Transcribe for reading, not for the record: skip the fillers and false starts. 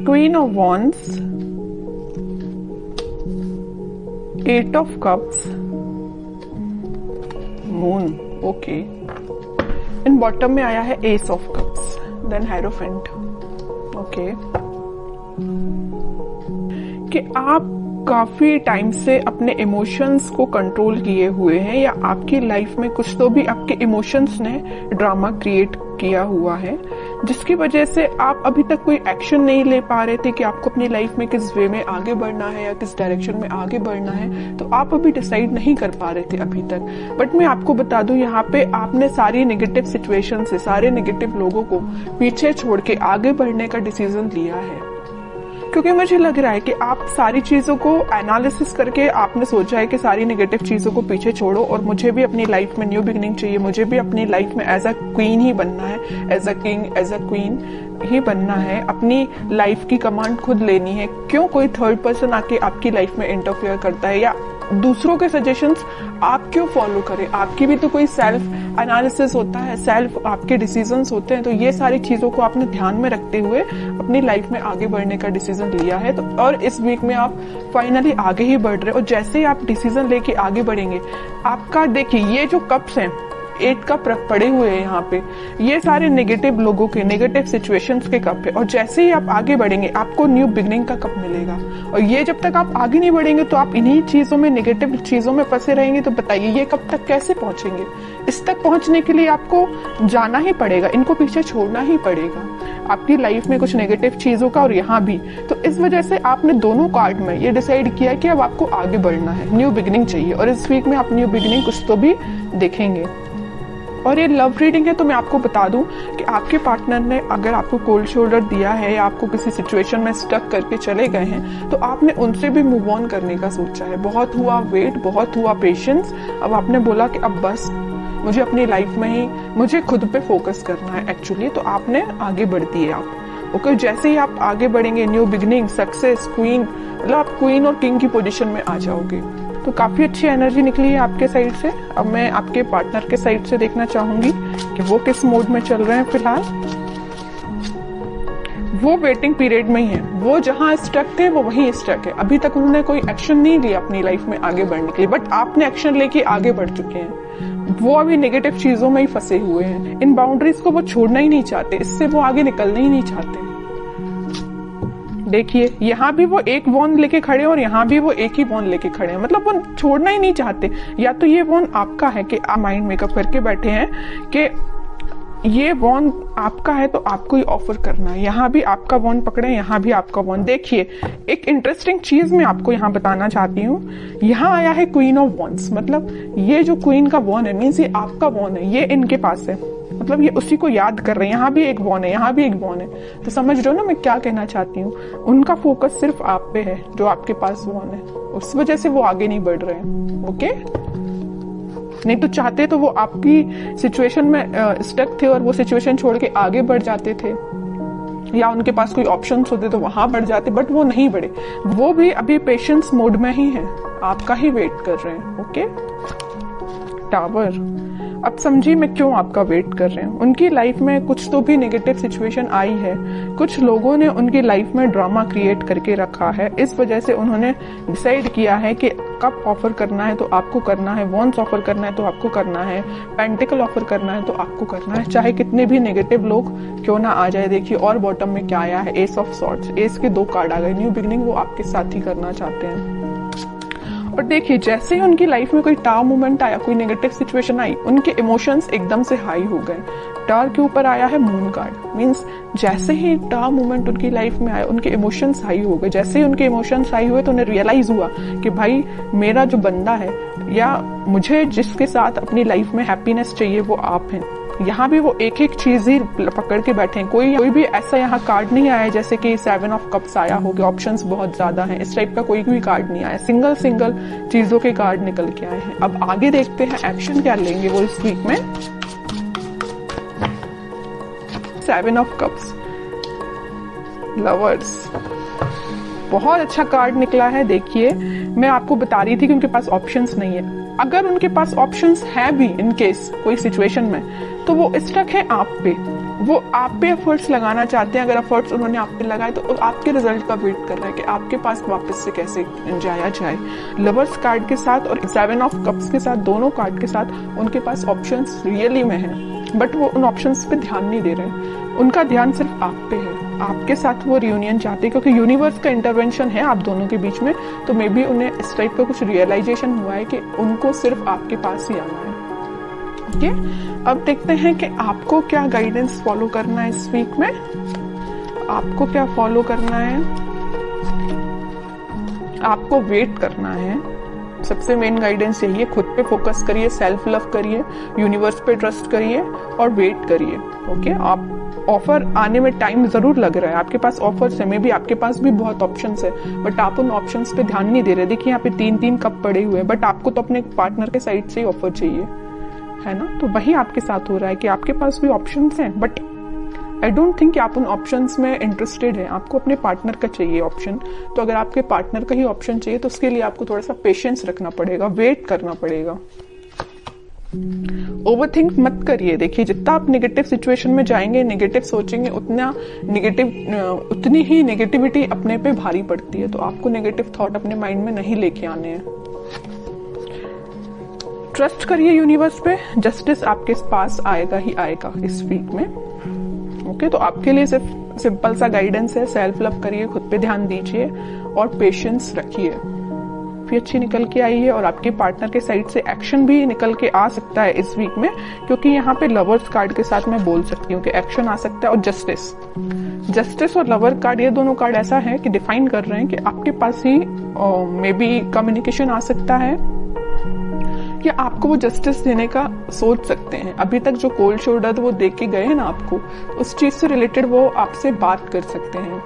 Queen of wands, 8 of cups, moon, okay. In bottom में आया है ace of cups, then hierophant, okay. कि आप काफी टाइम से अपने इमोशंस को कंट्रोल किए हुए हैं, या आपकी लाइफ में कुछ तो भी आपके इमोशंस ने ड्रामा क्रिएट किया हुआ है, जिसकी वजह से आप अभी तक कोई एक्शन नहीं ले पा रहे थे कि आपको अपनी लाइफ में किस वे में आगे बढ़ना है या किस डायरेक्शन में आगे बढ़ना है। तो आप अभी डिसाइड नहीं कर पा रहे थे अभी तक। बट मैं आपको बता दूं, यहाँ पे आपने सारी नेगेटिव सिचुएशन से, सारे नेगेटिव लोगों को पीछे छोड़ के आगे बढ़ने का डिसीजन लिया है, क्योंकि मुझे लग रहा है कि आप सारी चीजों को एनालिसिस करके आपने सोचा है कि सारी नेगेटिव चीजों को पीछे छोड़ो और मुझे भी अपनी लाइफ में न्यू बिगनिंग चाहिए, मुझे भी अपनी लाइफ में एज अ क्वीन ही बनना है, as a king, as a queen ही बनना है, अपनी लाइफ की कमांड खुद लेनी है। क्यों कोई थर्ड पर्सन आके आपकी लाइफ में इंटरफेयर करता है, या दूसरों के सजेशंस आप क्यों फॉलो करें? आपकी भी तो कोई सेल्फ एनालिसिस होता है, सेल्फ आपके डिसीजंस होते हैं। तो ये सारी चीजों को आपने ध्यान में रखते हुए अपनी लाइफ में आगे बढ़ने का डिसीजन लिया है। तो और इस वीक में आप फाइनली आगे ही बढ़ रहे हो, और जैसे ही आप डिसीजन लेके आगे बढ़ेंगे, आपका देखिए ये जो कप्स हैं, 8 कप पड़े हुए हैं यहाँ पे, ये सारे नेगेटिव लोगों के, नेगेटिव सिचुएशंस के कप है। और जैसे ही आप आगे बढ़ेंगे, आपको न्यू बिगनिंग का कप मिलेगा। और ये जब तक आप आगे नहीं बढ़ेंगे तो आप इन्हीं चीजों में, नेगेटिव चीजों में फंसे रहेंगे। तो बताइए ये कब तक कैसे पहुंचेंगे? इस तक पहुंचने के लिए आपको जाना ही पड़ेगा, इनको पीछे छोड़ना ही पड़ेगा, आपकी लाइफ में कुछ नेगेटिव चीजों का और यहाँ भी। तो इस वजह से आपने दोनों कार्ड में ये डिसाइड किया कि अब आपको आगे बढ़ना है, न्यू बिगनिंग चाहिए। और इस वीक में आप न्यू बिगनिंग कुछ तो भी देखेंगे। और ये लव रीडिंग है, तो मैं आपको बता दूं कि आपके पार्टनर ने अगर आपको कोल्ड शोल्डर दिया है या आपको किसी सिचुएशन में स्टक करके चले गए हैं, तो आपने उनसे भी मूव ऑन करने का सोचा है। बहुत हुआ वेट, बहुत हुआ पेशेंस, अब आपने बोला कि अब बस मुझे अपनी लाइफ में ही, मुझे खुद पे फोकस करना है एक्चुअली। तो आपने आगे बढ़ दिए आप, ओके। जैसे ही आप आगे बढ़ेंगे, न्यू बिगनिंग, सक्सेस, क्वीन, मतलब आप क्वीन और किंग की पोजीशन में आ जाओगे। तो काफी अच्छी एनर्जी निकली है आपके साइड से। अब मैं आपके पार्टनर के साइड से देखना चाहूंगी कि वो किस मोड में चल रहे हैं फिलहाल। वो वेटिंग पीरियड में ही है, वो जहां स्टक थे वो वहीं स्टक है। अभी तक उन्होंने कोई एक्शन नहीं लिया अपनी लाइफ में आगे बढ़ने के लिए, बट आपने एक्शन लेके आगे बढ़ चुके हैं। वो अभी नेगेटिव चीजों में ही फंसे हुए हैं, इन बाउंड्रीज को वो छोड़ना ही नहीं चाहते, इससे वो आगे निकलना ही नहीं चाहते। देखिए यहाँ भी वो एक वॉन्ड लेके खड़े हैं और यहाँ भी वो एक ही वॉन्ड लेके खड़े हैं, मतलब वो छोड़ना ही नहीं चाहते। या तो ये वॉन्ड आपका है कि आप माइंड मेकअप करके बैठे हैं कि ये वॉन्ड आपका है तो आपको ही ऑफर करना है। यहाँ भी आपका वॉन्ड पकड़े, यहाँ भी आपका वॉन्ड। देखिए एक इंटरेस्टिंग चीज मैं आपको यहाँ बताना चाहती हूँ। यहाँ आया है क्वीन ऑफ वॉन्ड्स, मतलब ये जो क्वीन का वॉन्ड है, मीन्स ये आपका वॉन्ड है, ये इनके पास है, मतलब ये उसी को याद कर रहे हैं। यहाँ भी एक वॉन्ड है, यहाँ भी एक वॉन्ड है। तो समझ रहे हो ना मैं क्या कहना चाहती हूँ? उनका फोकस सिर्फ आप पे है, जो आपके पास वॉन्ड है, उस वजह से वो आगे नहीं बढ़ रहे हैं, ओके। नहीं तो चाहते तो वो आपकी सिचुएशन में स्टक थे और वो सिचुएशन छोड़ के आगे बढ़ जाते थे, या उनके पास कोई ऑप्शंस होते तो वहां बढ़ जाते, बट वो नहीं बढ़े। वो भी अभी पेशेंस मोड में ही है, आपका ही वेट कर रहे हैं, ओके। टावर, अब समझिए मैं क्यों आपका वेट कर रहे हैं। उनकी लाइफ में कुछ तो भी नेगेटिव सिचुएशन आई है, कुछ लोगों ने उनकी लाइफ में ड्रामा क्रिएट करके रखा है। इस वजह से उन्होंने डिसाइड किया है कि कप ऑफर करना है तो आपको करना है, वॉन्ड्स ऑफर करना है तो आपको करना है, पेंटिकल ऑफर करना है तो आपको करना है, चाहे कितने भी नेगेटिव लोग क्यों ना आ जाए। देखिए और बॉटम में क्या आया है, एस ऑफ सॉर्ड्स, एस के 2 कार्ड आ गए। न्यू बिगनिंग वो आपके साथ ही करना चाहते हैं। और देखिए जैसे ही उनकी लाइफ में कोई टावर मोमेंट आया, कोई नेगेटिव सिचुएशन आई, उनके इमोशंस एकदम से हाई हो गए। टावर के ऊपर आया है मून कार्ड, मींस जैसे ही टावर मोमेंट उनकी लाइफ में आया, उनके इमोशंस हाई हो गए। जैसे ही उनके इमोशंस हाई हुए तो उन्हें रियलाइज हुआ कि भाई मेरा जो बंदा है, या मुझे जिसके साथ अपनी लाइफ में हैप्पीनेस चाहिए, वो आप हैं। यहाँ भी वो एक एक चीज ही पकड़ के बैठे हैं। कोई भी ऐसा यहाँ कार्ड नहीं आया जैसे कि 7 ऑफ कप्स आया हो कि ऑप्शंस बहुत ज्यादा हैं, इस टाइप का कोई भी कार्ड नहीं आया। सिंगल चीजों के कार्ड निकल के आए हैं। अब आगे देखते हैं एक्शन क्या लेंगे वो इस वीक में। 7 ऑफ कप्स, लवर्स, बहुत अच्छा कार्ड निकला है। देखिए मैं आपको बता रही थी कि उनके पास ऑप्शंस नहीं है। अगर उनके पास ऑप्शंस है भी इन केस कोई सिचुएशन में, तो वो स्टक है आप पे। वो आप पे एफर्ट्स लगाना चाहते हैं। अगर एफर्ट्स उन्होंने आप पे लगाए तो आपके रिजल्ट का वेट कर रहा है कि आपके पास वापस से कैसे जाया जाए। लवर्स कार्ड के साथ और 7 ऑफ कप्स के साथ, दोनों कार्ड के साथ उनके पास ऑप्शंस रियली में हैं, बट वो उन ऑप्शंस पे ध्यान नहीं दे रहे। उनका ध्यान सिर्फ आप पे है, आपके साथ वो रियूनियन चाहते हैं, क्योंकि यूनिवर्स का इंटरवेंशन है आप दोनों के बीच में। तो मे बी उन्हें इस टाइप का कुछ रियलाइजेशन हुआ है कि उनको सिर्फ आपके पास ही आना है। ओके, अब देखते हैं कि आपको क्या गाइडेंस फॉलो करना है इस वीक में। आपको क्या फॉलो करना है? आपको वेट करना है। सबसे मेन गाइडेंस यही है, खुद पे फोकस करिए, सेल्फ लव करिए, यूनिवर्स पे ट्रस्ट करिए और वेट करिए। ओके, आप ऑफर आने में टाइम जरूर लग रहा है, आपके पास ऑफर्स है, मे बी आपके पास भी बहुत ऑप्शंस है, बट आप उन ऑप्शंस पे ध्यान नहीं दे रहे। देखिए यहाँ पे 3-3 कप पड़े हुए हैं, बट आपको तो अपने पार्टनर के साइड से ही ऑफर चाहिए, है ना। तो वही आपके साथ हो रहा है कि आपके पास भी ऑप्शंस हैं, बट आई डोंट थिंक कि आप उन ऑप्शंस में इंटरेस्टेड हैं। आपको अपने पार्टनर का चाहिए ऑप्शन। तो अगर आपके पार्टनर का ही ऑप्शन चाहिए तो उसके लिए आपको थोड़ा सा पेशेंस रखना पड़ेगा, वेट करना पड़ेगा। ओवरथिंक मत करिए। देखिए, जितना आप नेगेटिव सिचुएशन में जाएंगे, नेगेटिव सोचेंगे, उतनी ही नेगेटिविटी अपने पे भारी पड़ती है। तो आपको नेगेटिव थॉट अपने माइंड में नहीं लेके आने हैं। ट्रस्ट करिए यूनिवर्स पे, जस्टिस आपके पास आएगा ही आएगा इस वीक में। ओके, तो आपके लिए सिर्फ सिंपल सा गाइडेंस है, सेल्फ लव करिए, खुद पे ध्यान दीजिए और पेशेंस रखिए। फिर अच्छी निकल के आई है और आपके पार्टनर के साइड से एक्शन भी निकल के आ सकता है इस वीक में, क्योंकि यहाँ पे लवर्स कार्ड के साथ मैं बोल सकती हूँ कि एक्शन आ सकता है। और जस्टिस और लवर कार्ड, ये दोनों कार्ड ऐसा है कि डिफाइन कर रहे हैं कि आपके पास ही मे बी कम्युनिकेशन आ सकता है या आपको वो जस्टिस देने का सोच सकते हैं। अभी तक जो कोल्ड शोल्डर वो दे के गए हैं ना आपको, उस चीज से रिलेटेड वो आपसे बात कर सकते हैं।